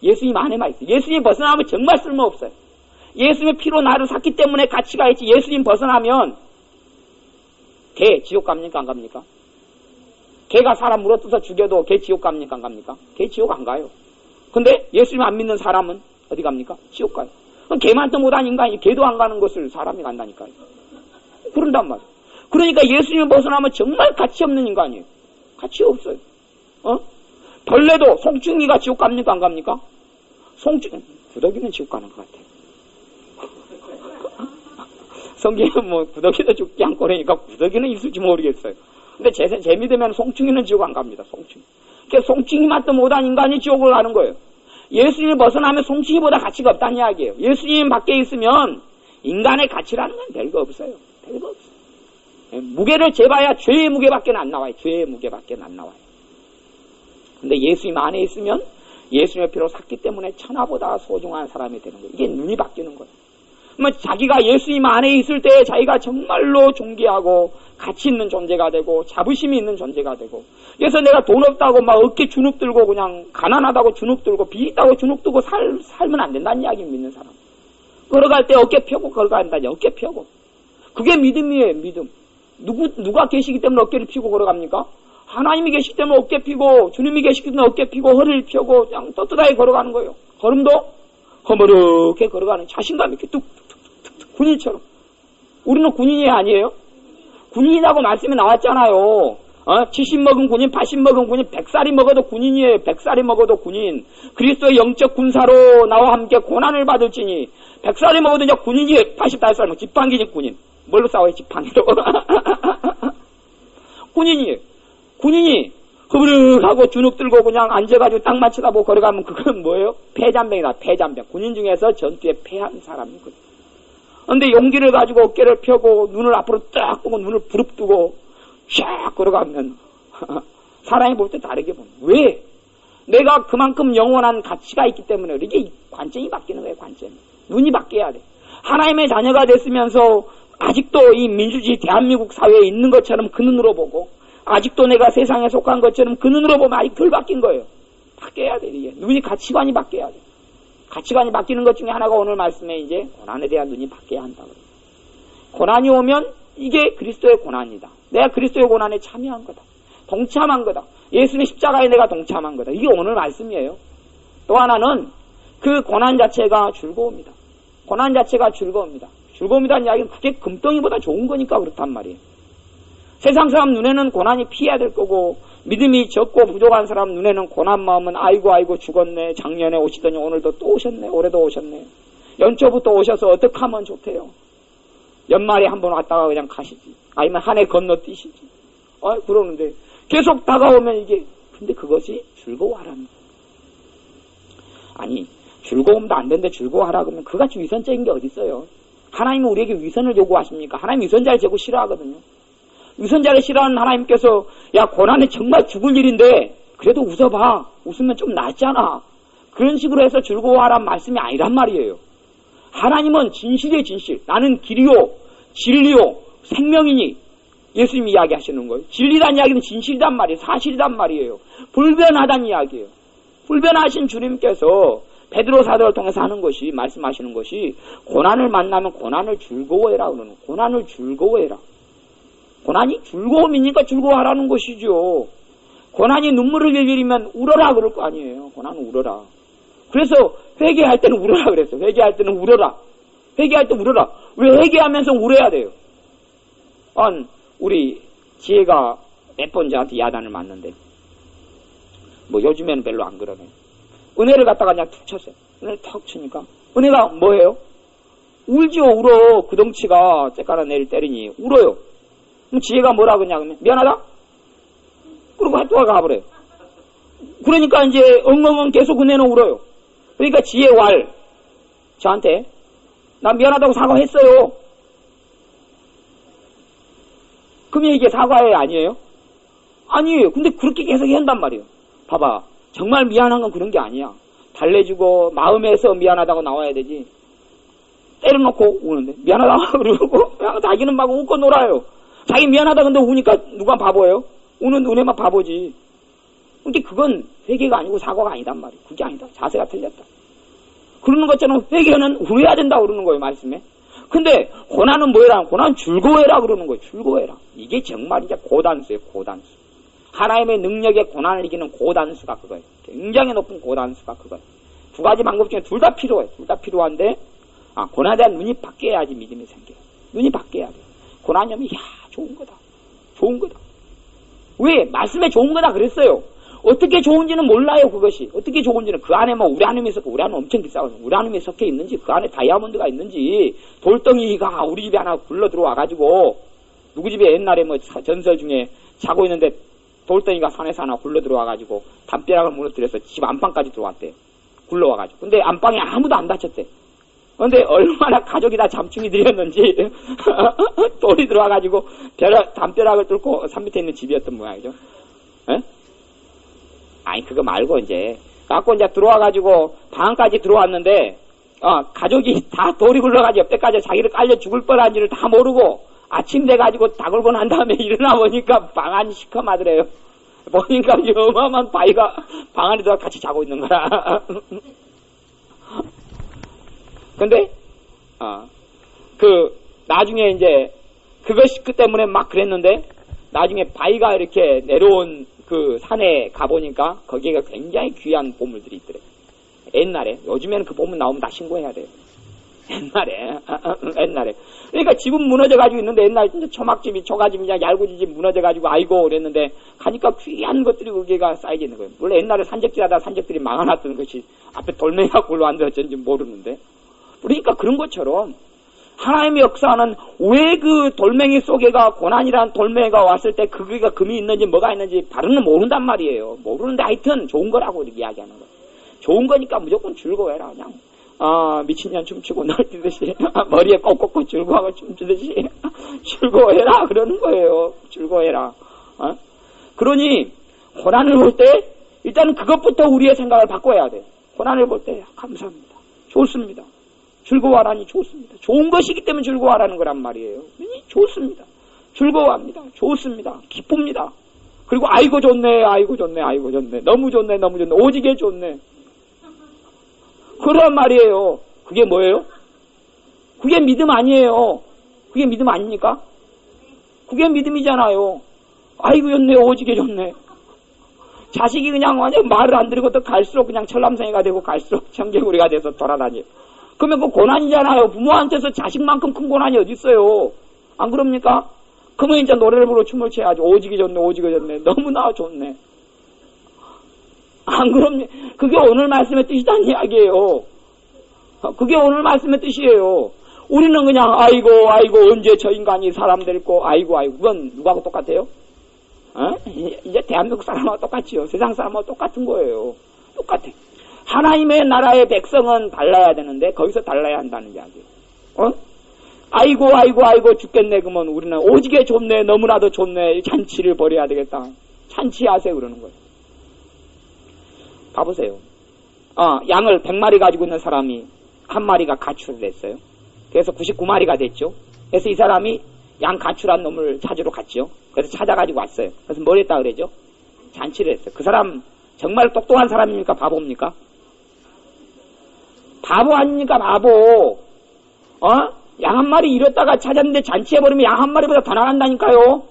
예수님 안에만 있어요. 예수님 벗어나면 정말 쓸모없어요. 예수의 피로 나를 샀기 때문에 가치가 있지. 예수님 벗어나면 개 지옥 갑니까 안 갑니까? 개가 사람 물어뜯어 죽여도 개 지옥 갑니까 안 갑니까? 개 지옥 안 가요. 근데 예수님 안 믿는 사람은 어디 갑니까? 지옥 가요. 그럼 개만도 못한 인간이 개도 안 가는 것을 사람이 간다니까요. 그런단 말이에요. 그러니까 예수님 벗어나면 정말 가치 없는 인간이에요. 가치 없어요. 벌레도 송충이가 지옥 갑니까 안 갑니까? 구더기는 지옥 가는 것 같아요. 성경은 뭐 구더기도 죽지 않고 그러니까 구더기는 있을지 모르겠어요. 근데 제 믿으면 송충이는 지옥 안 갑니다. 송충이. 그러니까 송충이만도 못한 인간이 지옥을 가는 거예요. 예수님을 벗어나면 송충이보다 가치가 없다는 이야기예요. 예수님 밖에 있으면 인간의 가치라는 건 별거 없어요. 별거 없어요. 무게를 재봐야 죄의 무게밖에 안 나와요. 죄의 무게밖에 안 나와요. 근데 예수님 안에 있으면 예수님의 피로 샀기 때문에 천하보다 소중한 사람이 되는 거예요. 이게 눈이 바뀌는 거예요. 그러면 자기가 예수님 안에 있을 때 자기가 정말로 존귀하고 가치 있는 존재가 되고 자부심이 있는 존재가 되고 그래서 내가 돈 없다고 막 어깨 주눅 들고 그냥 가난하다고 주눅 들고 빚 있다고 주눅 들고 살면 안 된다는 이야기 믿는 사람. 걸어갈 때 어깨 펴고 걸어간다니 어깨 펴고. 그게 믿음이에요. 믿음. 누가 계시기 때문에 어깨를 펴고 걸어갑니까? 하나님이 계시기 때문에 어깨 펴고 주님이 계시기 때문에 어깨 펴고 허리를 펴고 그냥 떳떳하게 걸어가는 거예요. 걸음도 허물렇게 걸어가는 자신감 있게 뚝뚝뚝뚝 군인처럼. 우리는 군인이 아니에요? 군인이라고 말씀이 나왔잖아요. 70 먹은 군인, 80 먹은 군인, 100살이 먹어도 군인이에요. 100살이 먹어도 군인. 그리스도의 영적 군사로 나와 함께 고난을 받을지니 100살이 먹어도 이제 군인이에요. 85살 지팡이지 군인. 뭘로 싸워요? 지팡이로. 군인이에요. 군인이 흐브륵하고 주눅 들고 그냥 앉아가지고 땅만 쳐다보고 걸어가면 그건 뭐예요? 패잔병이다. 패잔병. 군인 중에서 전투에 패한 사람이거든요. 근데 용기를 가지고 어깨를 펴고 눈을 앞으로 딱 보고 눈을 부릅뜨고 샥 걸어가면 사람이 볼 때 다르게 보는 거예요. 왜? 내가 그만큼 영원한 가치가 있기 때문에 이게 관점이 바뀌는 거예요. 관점이. 눈이 바뀌어야 돼. 하나님의 자녀가 됐으면서 아직도 이 민주주의 대한민국 사회에 있는 것처럼 그 눈으로 보고 아직도 내가 세상에 속한 것처럼 그 눈으로 보면 아직 덜 바뀐 거예요. 바뀌어야 돼. 이게 눈이 가치관이 바뀌어야 돼. 가치관이 바뀌는 것 중에 하나가 오늘 말씀에 이제 고난에 대한 눈이 바뀌어야 한다고. 고난이 오면 이게 그리스도의 고난이다. 내가 그리스도의 고난에 참여한 거다. 동참한 거다. 예수님의 십자가에 내가 동참한 거다. 이게 오늘 말씀이에요. 또 하나는 그 고난 자체가 즐거움이다. 고난 자체가 즐거움이다. 즐거움이라는 이야기는 그게 금덩이보다 좋은 거니까 그렇단 말이에요. 세상 사람 눈에는 고난이 피해야 될 거고 믿음이 적고 부족한 사람 눈에는 고난 마음은 아이고 죽었네. 작년에 오시더니 오늘도 또 오셨네. 올해도 오셨네. 연초부터 오셔서 어떻게 하면 좋대요. 연말에 한번 왔다가 그냥 가시지. 아니면 한 해 건너뛰시지. 그러는데 계속 다가오면 이게 근데 그것이 즐거워하라는 거예요. 아니, 즐거움도 안 되는데 즐거워하라 그러면 그같이 위선적인 게 어디 있어요? 하나님은 우리에게 위선을 요구하십니까? 하나님 위선자를 제고 싫어하거든요. 위선자를 싫어하는 하나님께서 야, 고난이 정말 죽을 일인데 그래도 웃어봐. 웃으면 좀 낫잖아. 그런 식으로 해서 즐거워하란 말씀이 아니란 말이에요. 하나님은 진실이에요, 진실. 나는 길이요, 진리요, 생명이니 예수님이 이야기하시는 거예요. 진리란 이야기는 진실이란 말이에요. 사실이란 말이에요. 불변하단 이야기예요. 불변하신 주님께서 베드로 사도를 통해서 하는 것이, 말씀하시는 것이 고난을 만나면 고난을 즐거워해라 그러는 거예요. 고난을 즐거워해라. 고난이 즐거움이니까 즐거워하라는 것이죠. 고난이 눈물을 흘리면 울어라 그럴 거 아니에요. 고난은 울어라. 그래서 회개할 때는 울어라 그랬어요. 회개할 때는 울어라. 회개할 때 울어라. 왜 회개하면서 울어야 돼요? 우리 지혜가 몇 번 저한테 야단을 맞는데 뭐 요즘에는 별로 안 그러네. 은혜를 갖다가 그냥 툭 쳤어요. 은혜를 턱 치니까 은혜가 뭐예요? 울지요. 울어. 그 덩치가 째깔아 내를 때리니 울어요. 그럼 지혜가 뭐라 그러냐 그러면 미안하다? 그러고 또 가버려요. 그러니까 이제 엉엉엉 계속 은혜는 울어요. 그러니까 지혜 왈 저한테 나 미안하다고 사과했어요. 그러면 이게 사과예요? 아니에요? 아니에요. 근데 그렇게 계속 한단 말이에요. 봐봐. 정말 미안한 건 그런 게 아니야. 달래주고 마음에서 미안하다고 나와야 되지. 때려놓고 우는데 미안하다 그러고 자기는 막 웃고 놀아요. 자기 미안하다 근데 우니까 누가 바보예요? 우는 은혜만 바보지. 그러니까 그건 회개가 아니고 사과가 아니단 말이에요. 그게 아니다. 자세가 틀렸다. 그러는 것처럼 회개는 후회해야 된다 그러는 거예요. 말씀에. 근데 고난은 뭐해라? 고난은 즐거워해라 그러는 거예요. 즐거워해라. 이게 정말 이제 고단수예요. 고단수. 하나님의 능력에 고난을 이기는 고단수가 그거예요. 굉장히 높은 고단수가 그거예요. 두 가지 방법 중에 둘 다 필요해요. 둘 다 필요한데 고난에 대한 눈이 바뀌어야지 믿음이 생겨요. 눈이 바뀌어야 돼요. 고난이 오면 야 좋은 거다. 좋은 거다. 왜? 말씀에 좋은 거다 그랬어요. 어떻게 좋은지는 몰라요. 그것이. 어떻게 좋은지는 그 안에 뭐 우라늄이 있었고 우라늄 엄청 비싸거든요. 우라늄이 섞여 있는지 그 안에 다이아몬드가 있는지 돌덩이가 우리 집에 하나 굴러 들어와가지고 누구 집에 옛날에 뭐 전설 중에 자고 있는데 돌덩이가 산에서 하나 굴러 들어와가지고 담벼락을 무너뜨려서 집 안방까지 들어왔대요. 굴러와가지고. 근데 안방에 아무도 안 다쳤대. 근데 얼마나 가족이 다 잠충이들이었는지 돌이 들어와가지고 담벼락을 뚫고 산 밑에 있는 집이었던 모양이죠. 에? 아니 그거 말고 이제 갖고 이제 들어와가지고 방까지 들어왔는데 가족이 다 돌이 굴러가지고 옆에까지 자기를 깔려 죽을 뻔한 줄을 다 모르고 아침 돼가지고 다 굴고 난 다음에 일어나 보니까 방 안이 시커하더래요. 보니까 어마어마한 바위가 방 안에 들어가 같이 자고 있는 거라. 근데 나중에 이제 그것이 그 때문에 막 그랬는데 나중에 바위가 이렇게 내려온 그 산에 가보니까 거기에 굉장히 귀한 보물들이 있더래. 옛날에. 요즘에는 그 보물 나오면 다 신고해야 돼요. 옛날에. 그러니까 집은 무너져가지고 있는데 옛날에 진짜 초막집이, 초가집이, 얄구지집 무너져가지고 아이고 그랬는데 가니까 귀한 것들이 거기가 쌓여져 있는 거예요. 물론 옛날에 산적질하다 산적들이 막아놨던 것이 앞에 돌멩이가 굴러앉아 어쩐지 모르는데. 그러니까 그런 것처럼 하나님의 역사는 왜 그 돌멩이 속에가 고난이라는 돌멩이가 왔을 때 그게가 금이 있는지 뭐가 있는지 바로는 모른단 말이에요. 모르는데 하여튼 좋은 거라고 이렇게 이야기하는 거예요. 좋은 거니까 무조건 즐거워해라. 그냥 미친년 춤추고 날뛰듯이 머리에 꽂고 즐거워하고 춤추듯이 즐거워해라 그러는 거예요. 즐거워해라. 그러니 고난을 볼 때 일단은 그것부터 우리의 생각을 바꿔야 돼. 고난을 볼 때 감사합니다. 좋습니다. 즐거워하라니 좋습니다. 좋은 것이기 때문에 즐거워하라는 거란 말이에요. 좋습니다. 즐거워합니다. 좋습니다. 기쁩니다. 그리고 아이고 좋네, 아이고 좋네, 아이고 좋네. 너무 좋네, 너무 좋네. 오지게 좋네. 그런 말이에요. 그게 뭐예요? 그게 믿음 아니에요. 그게 믿음 아닙니까? 그게 믿음이잖아요. 아이고 좋네, 오지게 좋네. 자식이 그냥 완전 말을 안 들고 또 갈수록 그냥 철남생이가 되고 갈수록 청개구리가 돼서 돌아다녀요. 그러면 그 고난이잖아요. 부모한테서 자식만큼 큰 고난이 어디 있어요? 안 그럽니까? 그러면 이제 노래를 부르고 춤을 춰야지. 오지게 좋네, 오지게 좋네. 너무나 좋네. 안 그럽니? 그게 오늘 말씀의 뜻이란 이야기예요. 그게 오늘 말씀의 뜻이에요. 우리는 그냥 아이고 아이고 언제 저 인간이 사람 될고 아이고 아이고 그건 누구하고 똑같아요? 이제 대한민국 사람하고 똑같지요. 세상 사람하고 똑같은 거예요. 똑같아. 하나님의 나라의 백성은 달라야 되는데 거기서 달라야 한다는 이야기예요. 아이고 죽겠네. 그러면 우리는 오지게 좋네. 너무나도 좋네. 잔치를 벌여야 되겠다. 잔치하세요 그러는 거예요. 봐보세요. 양을 100마리 가지고 있는 사람이 한 마리가 가출을 했어요. 그래서 99마리가 됐죠. 그래서 이 사람이 양 가출한 놈을 찾으러 갔죠. 그래서 찾아가지고 왔어요. 그래서 뭘 했다 그러죠? 잔치를 했어요. 그 사람 정말 똑똑한 사람입니까? 바보입니까? 바보 아닙니까? 바보. 양 한 마리 잃었다가 찾았는데 잔치해버리면 양 한 마리보다 더 나간다니까요.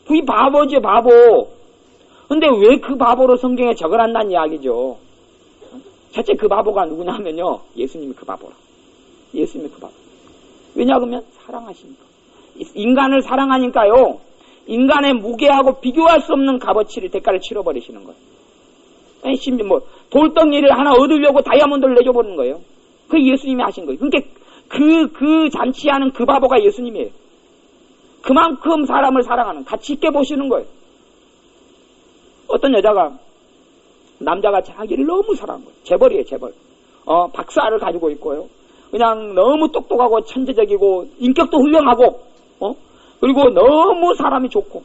그게 바보죠, 바보. 근데 왜 그 바보로 성경에 적어놨다는 이야기죠. 첫째 그 바보가 누구냐 하면요. 예수님이 그 바보라. 예수님이 그 바보. 왜냐하면 사랑하시니까. 인간을 사랑하니까요. 인간의 무게하고 비교할 수 없는 값어치를 대가를 치러버리시는 거예요. 심지어 뭐 돌덩이를 하나 얻으려고 다이아몬드를 내줘버리는 거예요. 그게 예수님이 하신 거예요. 그러니까 그 잔치하는 그 바보가 예수님이에요. 그만큼 사람을 사랑하는, 가치 있게 보시는 거예요. 어떤 여자가, 남자가 자기를 너무 사랑한 거예요. 재벌이에요, 재벌. 박사를 가지고 있고요. 그냥 너무 똑똑하고 천재적이고, 인격도 훌륭하고, 그리고 너무 사람이 좋고.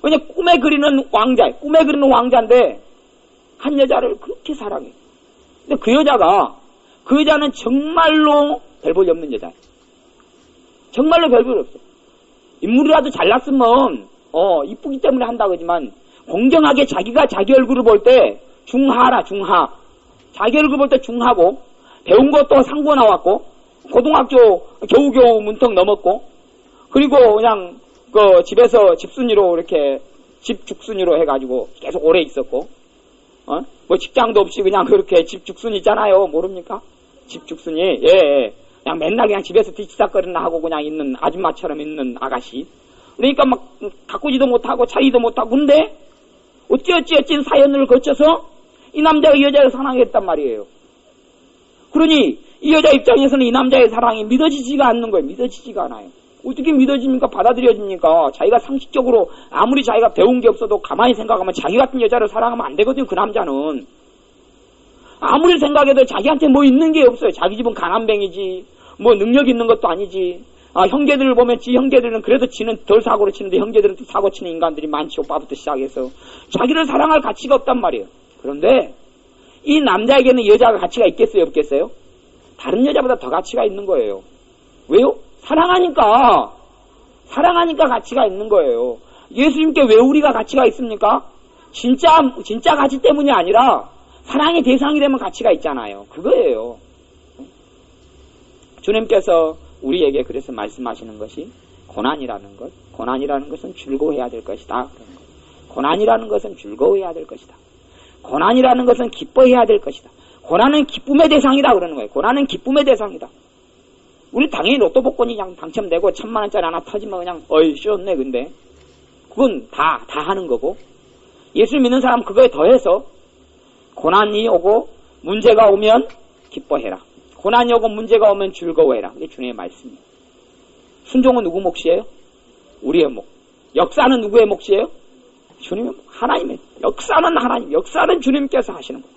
그냥 꿈에 그리는 왕자예요. 꿈에 그리는 왕자인데, 한 여자를 그렇게 사랑해요. 근데 그 여자는 정말로 별 볼이 없는 여자예요. 정말로 별 볼이 없어. 인물이라도 잘났으면, 이쁘기 때문에 한다 그러지만, 공정하게 자기가 자기 얼굴을 볼 때, 중하라, 중하. 자기 얼굴 볼 때 중하고, 배운 것도 상고 나왔고, 고등학교 겨우겨우 문턱 넘었고, 그리고 그냥, 집에서 집순이로 이렇게, 집 죽순이로 해가지고 계속 오래 있었고, 뭐 직장도 없이 그냥 그렇게 집 죽순이 있잖아요. 모릅니까? 집 죽순이. 예. 그냥 맨날 그냥 집에서 뒤치다거리나 하고 그냥 있는 아줌마처럼 있는 아가씨. 그러니까 막 가꾸지도 못하고 차이도 못하고. 근데 어찌어찌 사연을 거쳐서 이 남자가 이 여자를 사랑했단 말이에요. 그러니 이 여자 입장에서는 이 남자의 사랑이 믿어지지가 않는 거예요. 믿어지지가 않아요. 어떻게 믿어집니까? 받아들여집니까? 자기가 상식적으로 아무리 자기가 배운 게 없어도 가만히 생각하면 자기 같은 여자를 사랑하면 안 되거든요. 그 남자는. 아무리 생각해도 자기한테 뭐 있는 게 없어요. 자기 집은 가난뱅이지. 뭐 능력 있는 것도 아니지. 형제들을 보면 지 형제들은 그래도 지는 덜 사고를 치는데 형제들은 또 사고 치는 인간들이 많지. 오빠부터 시작해서. 자기를 사랑할 가치가 없단 말이에요. 그런데 이 남자에게는 이 여자가 가치가 있겠어요? 없겠어요? 다른 여자보다 더 가치가 있는 거예요. 왜요? 사랑하니까 가치가 있는 거예요. 예수님께 왜 우리가 가치가 있습니까? 진짜 가치 때문이 아니라 사랑의 대상이 되면 가치가 있잖아요. 그거예요. 주님께서 우리에게 그래서 말씀하시는 것이 고난이라는 것은 즐거워해야 될 것이다. 고난이라는 것은 즐거워해야 될 것이다. 고난이라는 것은 기뻐해야 될 것이다. 고난은 기쁨의 대상이다 그러는 거예요. 고난은 기쁨의 대상이다. 우리 당연히 로또 복권이 그냥 당첨되고 1000만원짜리 하나 터지면 그냥 쉬웠네. 근데 그건 다 하는 거고, 예수 믿는 사람 그거에 더해서 고난이 오고 문제가 오면 기뻐해라. 고난이 오고 문제가 오면 즐거워해라. 이게 주님의 말씀이에요. 순종은 누구 몫이에요? 우리의 몫. 역사는 누구의 몫이에요? 주님의 몫. 하나님의. 역사는 주님께서 하시는 거예요.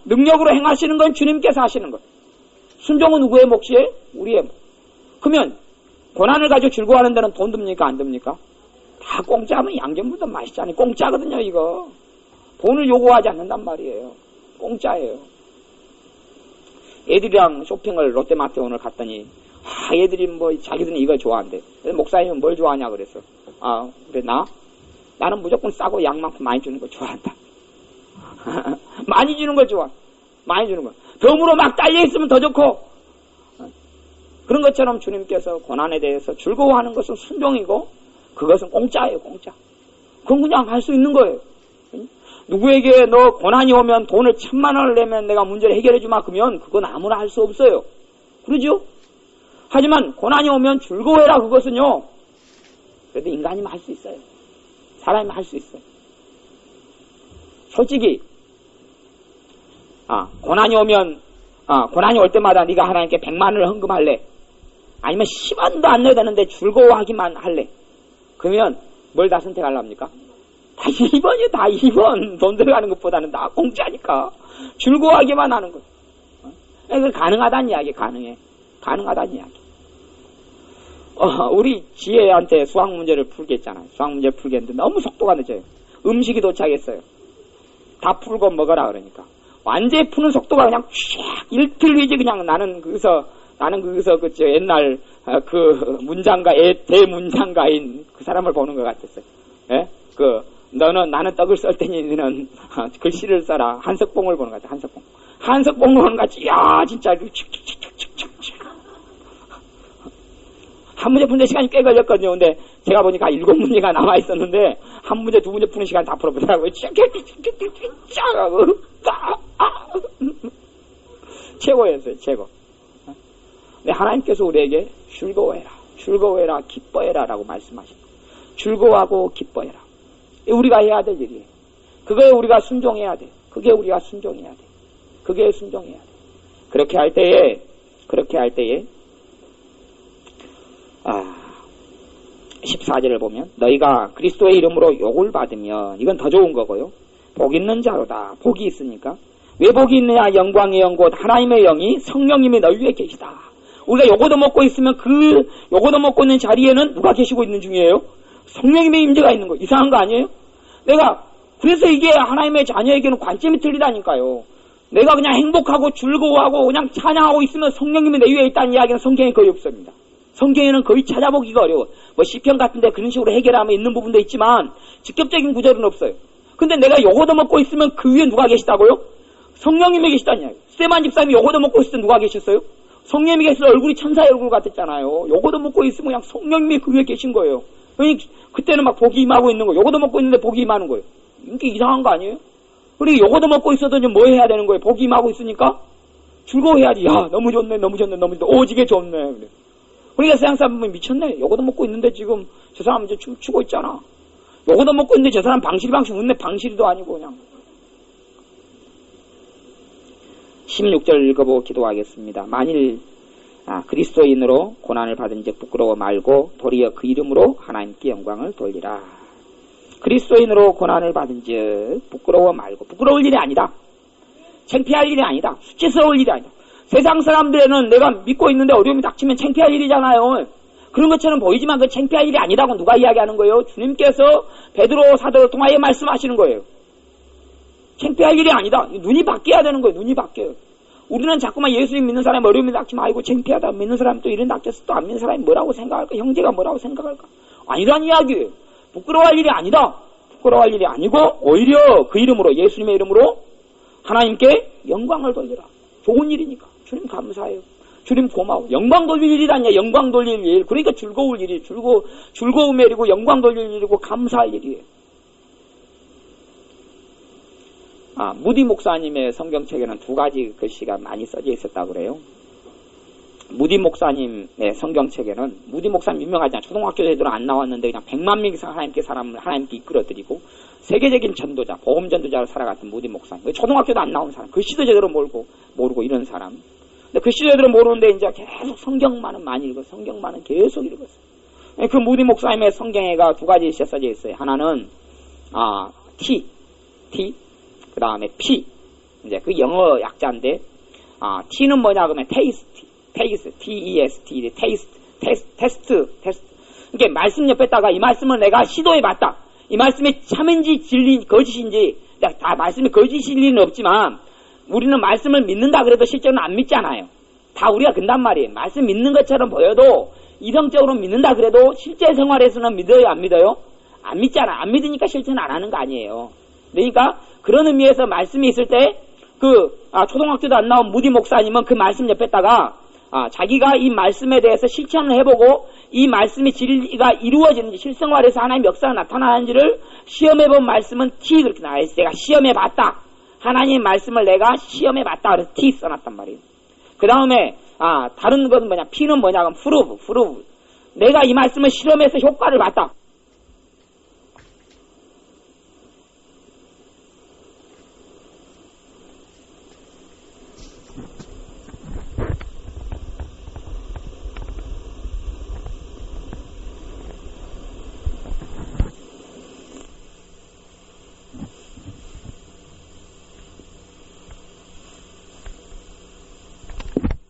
능력으로 행하시는 건 주님께서 하시는 거예요. 순종은 누구의 몫이에요? 우리의 몫. 그러면 고난을 가지고 즐거워하는 데는 돈 듭니까? 안 듭니까? 다 공짜하면 양념보다 맛있잖아요. 공짜거든요, 이거. 돈을 요구하지 않는단 말이에요. 공짜예요. 애들이랑 쇼핑을 롯데마트에 오늘 갔더니, 애들이 뭐 자기들은 이걸 좋아한대. 그래서 목사님은 뭘 좋아하냐 그랬어. 그래 나는 무조건 싸고 양만큼 많이 주는 거 좋아한다. 많이 주는 걸 좋아. 많이 주는 거. 덤으로 막 딸려있으면 더 좋고. 그런 것처럼 주님께서 고난에 대해서 즐거워하는 것은 순종이고, 그것은 공짜예요, 공짜. 그건 그냥 할 수 있는 거예요. 누구에게 너 고난이 오면 돈을 1000만원을 내면 내가 문제를 해결해 주마 그러면 그건 아무나 할 수 없어요. 그러죠? 하지만 고난이 오면 즐거워해라 그것은요. 그래도 인간이면 할 수 있어요. 사람이면 할 수 있어요. 솔직히 고난이 올 때마다 네가 하나님께 100만원을 헌금할래? 아니면 10원도 안 내야 되는데 즐거워하기만 할래? 그러면 뭘 다 선택하려합니까? 다 2번이요, 다 2번. 돈 들어가는 것보다는 다 공짜니까. 즐거워하기만 하는 거. 그 가능하다는 이야기, 가능해. 가능하다는 이야기. 우리 지혜한테 수학 문제를 풀겠잖아요. 수학 문제 풀겠는데 너무 속도가 늦어요. 음식이 도착했어요. 다 풀고 먹어라 그러니까. 완전히 푸는 속도가 그냥 쫙 일틀리지 그냥 나는 거기서 옛날 그 문장가 대문장가인 그 사람을 보는 것 같았어요. 예? 나는 떡을 썰 테니 너는 글씨를 써라. 한석봉을 보는 것 같아. 한석봉 보는 것 같이 야 진짜 한 문제 푸는 시간이 꽤 걸렸거든요. 근데 제가 보니까 7문제가 남아 있었는데 한 문제 2문제 푸는 시간 다 풀어보더라고요. 최고였어요. 최고. 근데 하나님께서 우리에게 즐거워해라 기뻐해라 라고 말씀하십니다. 즐거워하고 기뻐해라. 우리가 해야 될 일이에요. 그거에 우리가 순종해야 돼. 그게 우리가 순종해야 돼. 그게 순종해야 돼. 그렇게 할 때에 14절을 보면 너희가 그리스도의 이름으로 욕을 받으면 이건 더 좋은 거고요. 복 있는 자로다. 복이 있으니까. 왜 복이 있느냐? 영광의 영 곧 하나님의 영이 성령님이 너희 위에 계시다. 우리가 요거도 먹고 있으면 요거도 먹고 있는 자리에는 누가 계시고 있는 중이에요? 성령님의 임재가 있는 거. 이상한 거 아니에요? 그래서 이게 하나님의 자녀에게는 관점이 틀리다니까요. 내가 그냥 행복하고 즐거워하고 그냥 찬양하고 있으면 성령님이 내 위에 있다는 이야기는 성경에 거의 없습니다. 성경에는 거의 찾아보기가 어려워. 시편 같은데 그런 식으로 해결하면 있는 부분도 있지만 직접적인 구절은 없어요. 근데 내가 요거도 먹고 있으면 그 위에 누가 계시다고요? 성령님이 계시다는 이야기. 세만 집사님이 요거도 먹고 있을 때 누가 계셨어요? 성령님이 계셔서 얼굴이 천사의 얼굴 같았잖아요. 요거도 먹고 있으면 그냥 성령님이 그 위에 계신 거예요. 그때는 막 복이 임하고 있는 거예요. 요거도 먹고 있는데 복이 임하는 거예요. 이게 이상한 거 아니에요? 그리고 요거도 먹고 있어도 뭐 해야 되는 거예요? 복이 임하고 있으니까 즐거워해야지. 야 너무 좋네. 오지게 좋네. 그래. 그러니까 세상 사람은 미쳤네. 요거도 먹고 있는데 지금 저 사람 이제 춤추고 있잖아. 요거도 먹고 있는데 저 사람 방실이 웃네. 방실이도 아니고 그냥. 16절 읽어보고 기도하겠습니다. 만일 그리스도인으로 고난을 받은 즉 부끄러워 말고 도리어 그 이름으로 하나님께 영광을 돌리라. 그리스도인으로 고난을 받은 즉 부끄러워 말고. 부끄러울 일이 아니다. 창피할 일이 아니다. 수치스러울 일이 아니다. 세상 사람들에는 내가 믿고 있는데 어려움이 닥치면 창피할 일이잖아요. 그런 것처럼 보이지만 그 창피할 일이 아니라고 누가 이야기하는 거예요? 주님께서 베드로 사도를 통하여 말씀하시는 거예요. 창피할 일이 아니다. 눈이 바뀌어야 되는 거예요. 눈이 바뀌어요. 우리는 자꾸만 예수님 믿는 사람이 어려움이 닥치면 아이고 창피하다. 믿는 사람이 또 이런 닥쳤어. 또 안 믿는 사람이 뭐라고 생각할까? 형제가 뭐라고 생각할까? 아니란 이야기예요. 부끄러워할 일이 아니다. 부끄러워할 일이 아니고 오히려 그 이름으로 예수님의 이름으로 하나님께 영광을 돌리라. 좋은 일이니까. 주님 감사해요. 주님 고마워. 영광 돌릴 일이라니요. 영광 돌릴 일. 그러니까 즐거울 일이 즐거움의 일이고 영광 돌릴 일이고 감사할 일이에요. 무디 목사님의 성경책에는 2가지 글씨가 많이 써져 있었다고 그래요. 무디 목사님의 성경책에는 무디 목사님 유명하잖아요. 초등학교 애들은 안 나왔는데 그냥 100만 명 이상 하나님께 이끌어드리고 세계적인 전도자, 복음 전도자로 살아갔던 무디 목사님. 초등학교도 안 나온 사람, 글씨도 제대로 모르고 이런 사람. 근데 글씨도 제대로 모르는데 이제 계속 성경만은 많이 읽어. 성경만은 계속 읽었어요. 그 무디 목사님의 성경에가 2가지 써져 있어요. 하나는 T, 그 다음에 P. 이제 그 영어 약자인데 T는 뭐냐 그러면 테이스트, T-E-S-T, 테스트. 이게 말씀 옆에다가 이 말씀을 내가 시도해봤다. 이 말씀이 참인지 거짓인지, 다 말씀이 거짓일 리는 없지만, 우리는 말씀을 믿는다 그래도 실제로는 안 믿잖아요. 다 우리가 근단 말이에요. 말씀 믿는 것처럼 보여도, 이성적으로 믿는다 그래도 실제 생활에서는 믿어요, 안 믿어요? 안 믿잖아. 안 믿으니까 실천을 안 하는 거 아니에요. 그러니까, 그런 의미에서 말씀이 있을 때, 초등학교도 안 나온 무디 목사님은 그 말씀 옆에다가, 자기가 이 말씀에 대해서 실천을 해보고 이 말씀의 진리가 이루어지는지 실생활에서 하나님의 역사가 나타나는지를 시험해본 말씀은 T 그렇게 나와있어요. 내가 시험해봤다. 하나님의 말씀을 내가 시험해봤다. 그래서 T 써놨단 말이에요. 그 다음에 다른 것은 뭐냐? P는 뭐냐? 그럼 프루브. 내가 이 말씀을 실험해서 효과를 봤다.